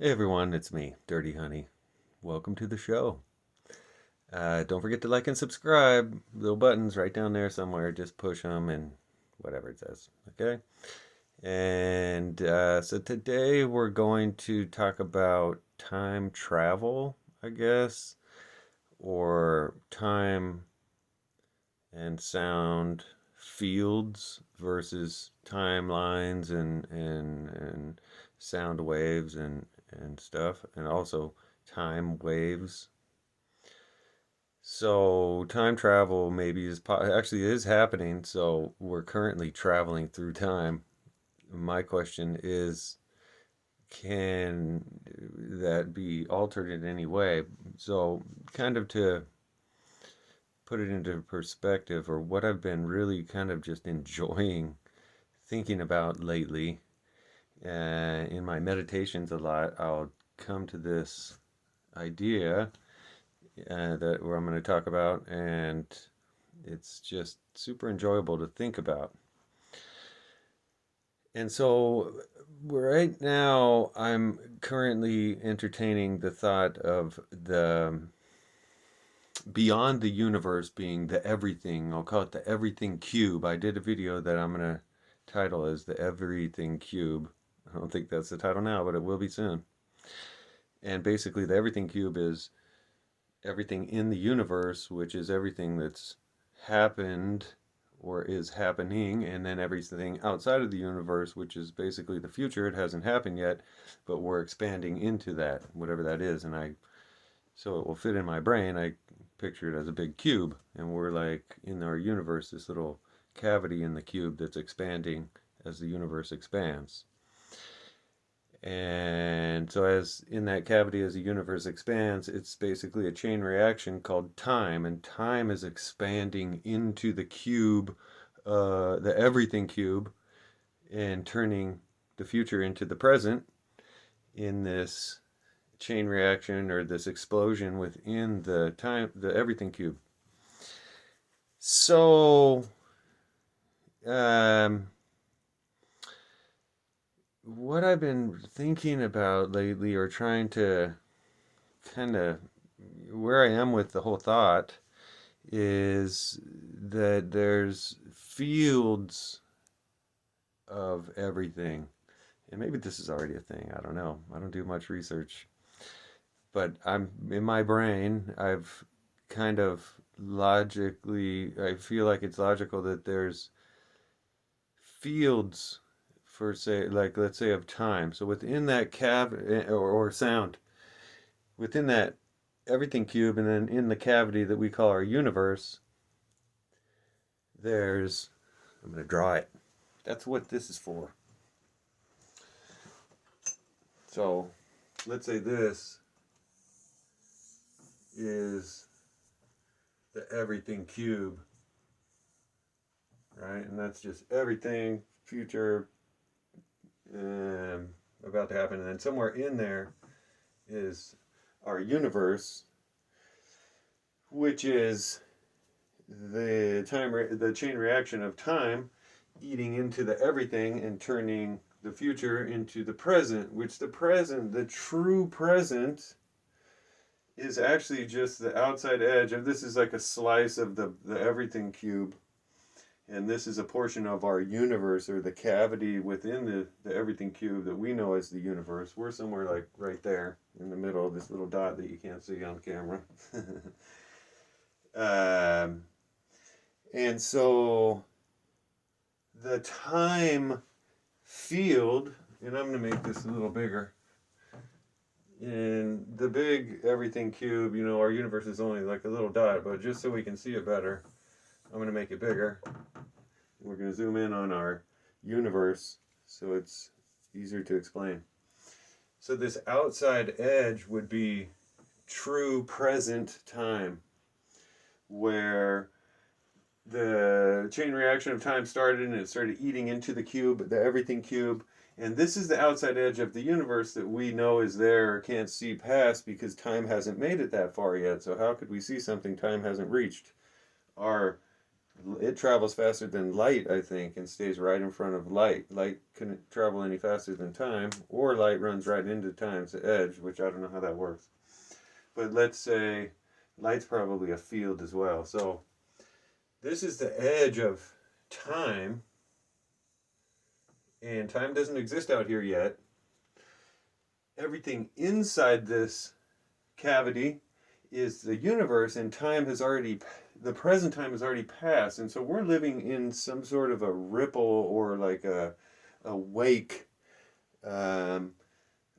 Hey everyone, it's me, Dirty Honey. Welcome to the show. Don't forget to like and subscribe. Little buttons right down there somewhere. Just push them and whatever it says. Okay? And so today we're going to talk about time travel, I guess, or time and sound fields versus timelines and sound waves and stuff, and also time waves. So time travel maybe actually is happening. So we're currently traveling through time. My question is, can that be altered in any way? So kind of to put it into perspective, or what I've been really kind of just enjoying thinking about lately, in my meditations a lot, I'll come to this idea that where I'm going to talk about, and it's just super enjoyable to think about. And so, right now, I'm currently entertaining the thought of the beyond the universe being the everything. I'll call it the everything cube. I did a video that I'm going to title as the everything cube. I don't think that's the title now, but it will be soon. And basically, the everything cube is everything in the universe, which is everything that's happened or is happening, and then everything outside of the universe, which is basically the future. It hasn't happened yet, but we're expanding into that, whatever that is. And so it will fit in my brain. I picture it as a big cube, and we're like in our universe, this little cavity in the cube that's expanding as the universe expands. And so, as in that cavity, as the universe expands, it's basically a chain reaction called time, and time is expanding into the cube, the everything cube, and turning the future into the present in this chain reaction or this explosion within the time, the everything cube. So, um, what I've been thinking about lately, or trying to kind of where I am with the whole thought is that there's fields of everything. And maybe this is already a thing. I don't know. I don't do much research. But I'm in my brain, I've kind of logically, I feel like it's logical that there's fields for, say, like, let's say, of time. So within that or sound, within that everything cube, and then in the cavity that we call our universe, there's, I'm going to draw it. That's what this is for. So let's say this is the everything cube, right? And that's just everything, future, about to happen. And then somewhere in there is our universe, which is the chain reaction of time eating into the everything and turning the future into the present, which the true present, is actually just the outside edge of this. Is like a slice of the everything cube, and this is a portion of our universe, or the cavity within the everything cube that we know as the universe. We're somewhere like right there in the middle of this little dot that you can't see on camera. um, and so the time field, and I'm going to make this a little bigger. In the big everything cube, our universe is only like a little dot, but just so we can see it better, I'm going to make it bigger. We're going to zoom in on our universe so it's easier to explain. So this outside edge would be true present time, where the chain reaction of time started and it started eating into the cube, the everything cube. And this is the outside edge of the universe that we know is there or can't see past, because time hasn't made it that far yet. So how could we see something time hasn't reached? Our It travels faster than light, I think, and stays right in front of light. Light couldn't travel any faster than time, or light runs right into time's edge, which I don't know how that works. But let's say light's probably a field as well. So this is the edge of time, and time doesn't exist out here yet. Everything inside this cavity is the universe, and the present time has already passed, and so we're living in some sort of a ripple, or like a wake, um,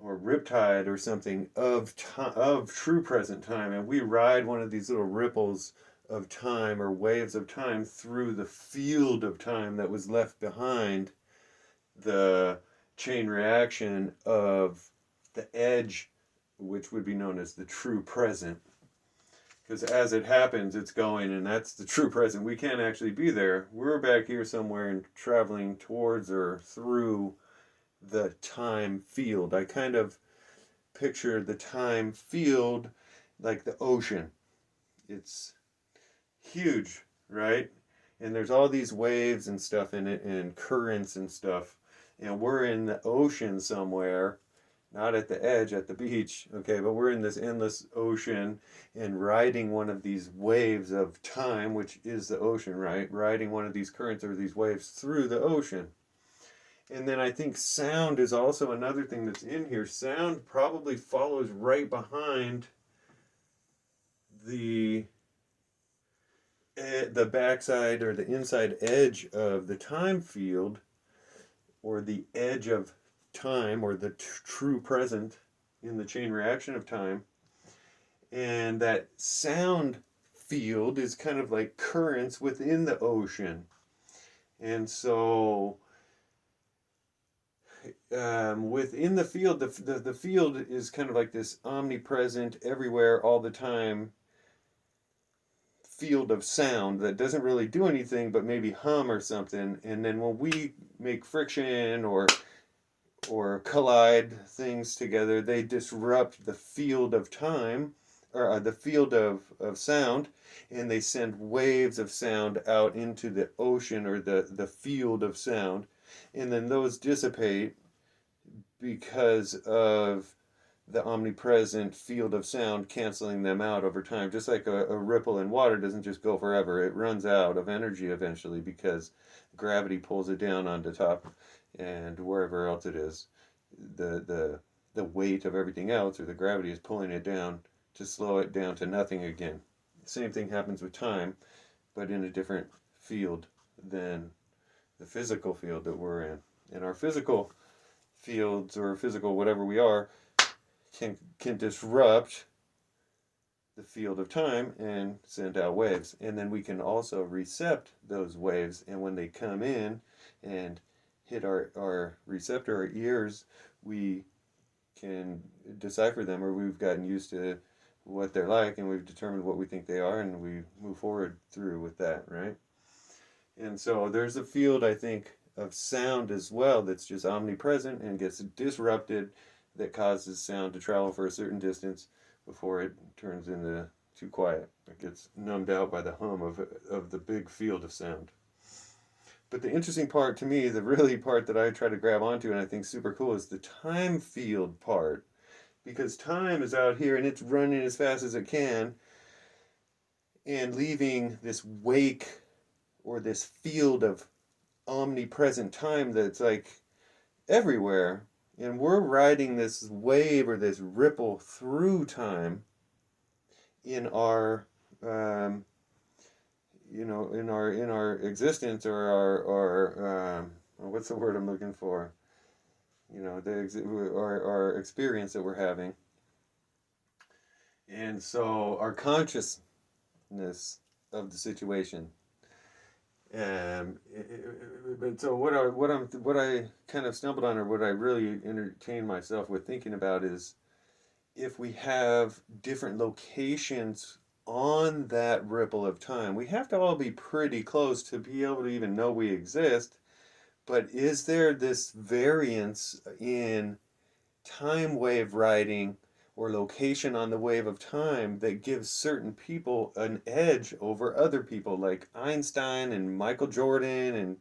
or riptide or something of time, of true present time, and we ride one of these little ripples of time or waves of time through the field of time that was left behind the chain reaction of the edge, which would be known as the true present. Because as it happens, it's going, and that's the true present. We can't actually be there. We're back here somewhere and traveling towards or through the time field. I kind of picture the time field like the ocean. It's huge, right? And there's all these waves and stuff in it, and currents and stuff. And we're in the ocean somewhere, not at the edge at the beach, okay, but we're in this endless ocean and riding one of these waves of time, which is the ocean, right? Riding one of these currents or these waves through the ocean. And then I think sound is also another thing that's in here. Sound probably follows right behind the the backside or the inside edge of the time field, or the edge of time, or the true present in the chain reaction of time. And that sound field is kind of like currents within the ocean. And so within the field, the field is kind of like this omnipresent, everywhere, all the time field of sound that doesn't really do anything but maybe hum or something. And then when we make friction or collide things together, they disrupt the field of time, or the field of sound, and they send waves of sound out into the ocean, or the field of sound. And then those dissipate because of the omnipresent field of sound canceling them out over time. Just like a ripple in water doesn't just go forever, it runs out of energy eventually because gravity pulls it down onto top and wherever else it is. The weight of everything else, or the gravity, is pulling it down to slow it down to nothing again. Same thing happens with time, but in a different field than the physical field that we're in. And our physical fields, or physical whatever we are, can disrupt the field of time and send out waves. And then we can also recept those waves, and when they come in and hit our receptor, our ears, we can decipher them, or we've gotten used to what they're like, and we've determined what we think they are, and we move forward through with that, right? And so there's a field, I think, of sound as well that's just omnipresent and gets disrupted, that causes sound to travel for a certain distance before it turns into too quiet. It gets numbed out by the hum of the big field of sound. But the interesting part to me, the really part that I try to grab onto and I think super cool, is the time field part. Because time is out here and it's running as fast as it can and leaving this wake, or this field of omnipresent time that's like everywhere. And we're riding this wave or this ripple through time in our in our existence, or our what's the word I'm looking for? Our experience that we're having. And so our consciousness of the situation. But so what I kind of stumbled on, or what I really entertained myself with thinking about, is if we have different locations on that ripple of time, we have to all be pretty close to be able to even know we exist. But is there this variance in time wave riding or location on the wave of time that gives certain people an edge over other people, like Einstein and Michael Jordan and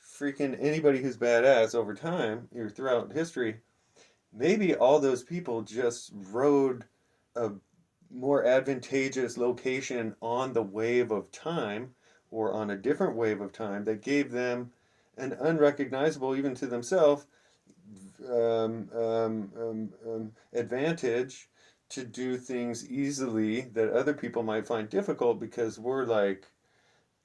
freaking anybody who's badass over time or throughout history. Maybe all those people just rode a more advantageous location on the wave of time or on a different wave of time that gave them an unrecognizable, even to themselves, advantage to do things easily that other people might find difficult because we're like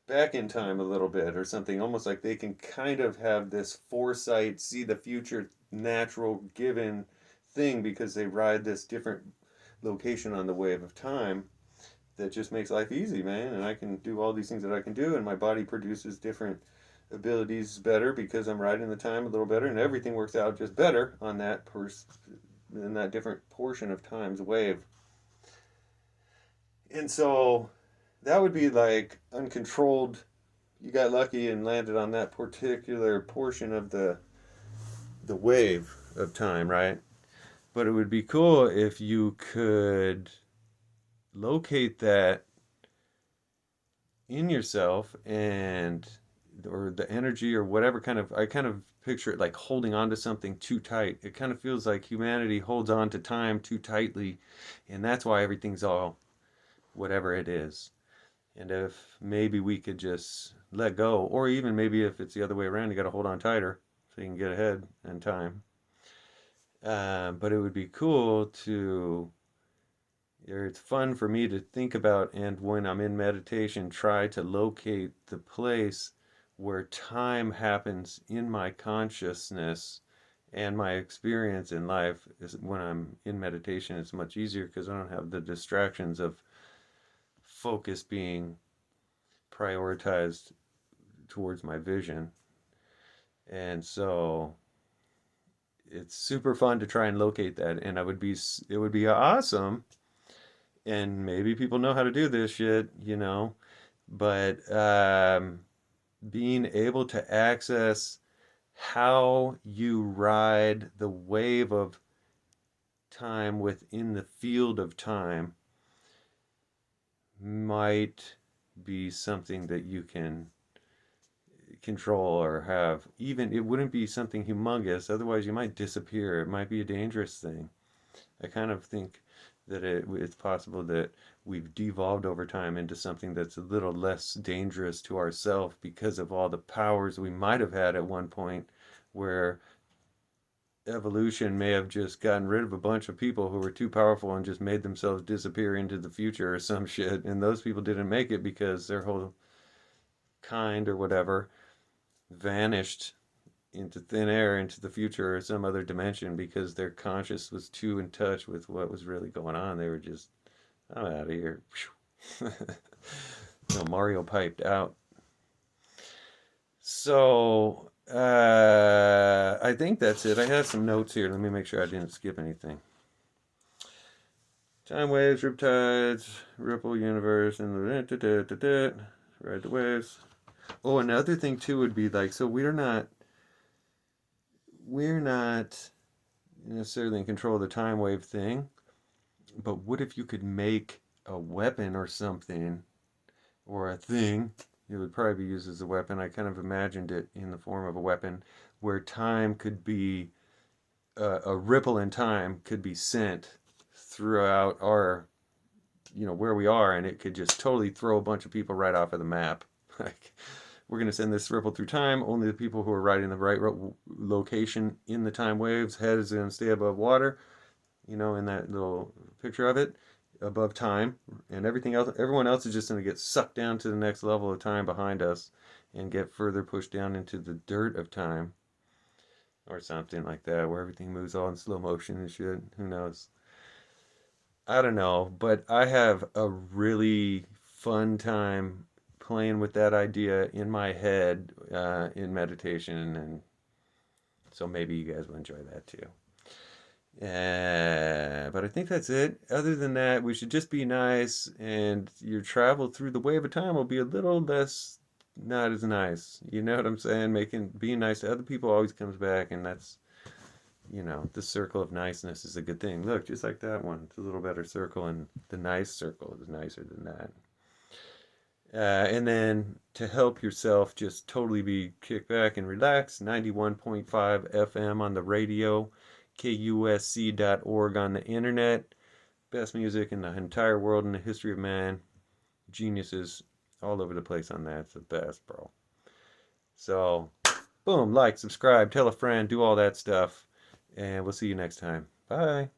back in time a little bit or something, almost like they can kind of have this foresight, see the future, natural given thing because they ride this different location on the wave of time that just makes life easy, man. And I can do all these things that I can do, and my body produces different abilities better because I'm riding the time a little better, and everything works out just better on that in that different portion of time's wave. And so that would be like uncontrolled. You got lucky and landed on that particular portion of the wave of time, right? But it would be cool if you could locate that in yourself and or the energy or whatever kind of I kind of picture it like holding on to something too tight. It kind of feels like humanity holds on to time too tightly, and that's why everything's all whatever it is. And if maybe we could just let go, or even maybe if it's the other way around, you got to hold on tighter so you can get ahead in time. But it would be cool to, or it's fun for me to think about, and when I'm in meditation, try to locate the place where time happens in my consciousness and my experience in life is when I'm in meditation. It's much easier because I don't have the distractions of focus being prioritized towards my vision. And so it's super fun to try and locate that, and it would be awesome, and maybe people know how to do this shit, but being able to access how you ride the wave of time within the field of time might be something that you can control or have. Even it wouldn't be something humongous, otherwise you might disappear. It might be a dangerous thing. I kind of think that it's possible that we've devolved over time into something that's a little less dangerous to ourselves because of all the powers we might have had at one point, where evolution may have just gotten rid of a bunch of people who were too powerful and just made themselves disappear into the future or some shit. And those people didn't make it because their whole kind or whatever vanished into thin air, into the future or some other dimension because their conscious was too in touch with what was really going on. They were just, I'm out of here. Mario piped out. So I think that's it. I have some notes here. Let me make sure I didn't skip anything. Time waves, riptides, ripple universe, and ride the waves. Oh, another thing too would be like, so we're not necessarily in control of the time wave thing, but what if you could make a weapon or something, or a thing? It would probably be used as a weapon. I kind of imagined it in the form of a weapon where time could be, a ripple in time could be sent throughout our, where we are, and it could just totally throw a bunch of people right off of the map. Like, we're going to send this ripple through time. Only the people who are riding the right location in the time waves, head is going to stay above water, in that little picture of it, above time. And everyone else is just going to get sucked down to the next level of time behind us and get further pushed down into the dirt of time or something like that, where everything moves all in slow motion and shit. Who knows? I don't know, but I have a really fun time playing with that idea in my head in meditation, and so maybe you guys will enjoy that too. But I think that's it. Other than that, we should just be nice, and your travel through the wave of time will be a little less not as nice. You know what I'm saying? Being nice to other people always comes back, and you know, the circle of niceness is a good thing. Look, just like that one, it's a little better circle, and the nice circle is nicer than that. And then to help yourself just totally be kick back and relax, 91.5 FM on the radio, KUSC.org on the internet. Best music in the entire world in the history of man. Geniuses all over the place on that. It's the best, bro. So, boom, like, subscribe, tell a friend, do all that stuff. And we'll see you next time. Bye.